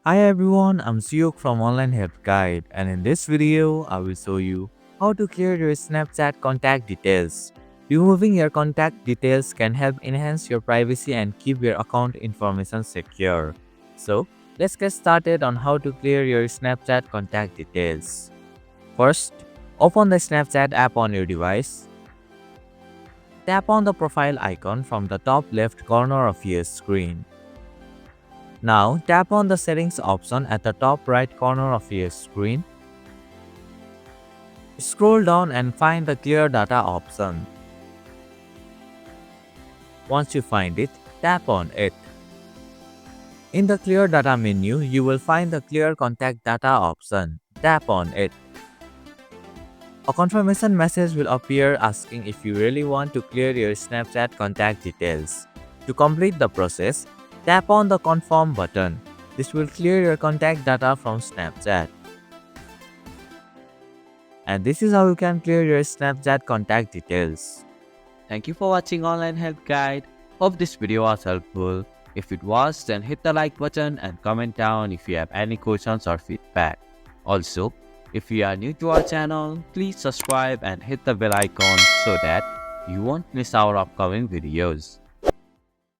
Hi everyone, I'm Siyok from Online Help Guide, and in this video, I will show you how to clear your Snapchat contact details. Removing your contact details can help enhance your privacy and keep your account information secure. So, let's get started on how to clear your Snapchat contact details. First, open the Snapchat app on your device. Tap on the profile icon from the top left corner of your screen. Now, tap on the settings option at the top right corner of your screen. Scroll down and find the clear data option. Once you find it, tap on it. In the clear data menu, you will find the clear contact data option. Tap on it. A confirmation message will appear asking if you really want to clear your Snapchat contact details. To complete the process, tap on the confirm button. This will clear your contact data from Snapchat. And this is how you can clear your Snapchat contact details. Thank you for watching Online Help Guide. Hope this video was helpful. If it was, then hit the like button and comment down if you have any questions or feedback. Also, if you are new to our channel, please subscribe and hit the bell icon so that you won't miss our upcoming videos.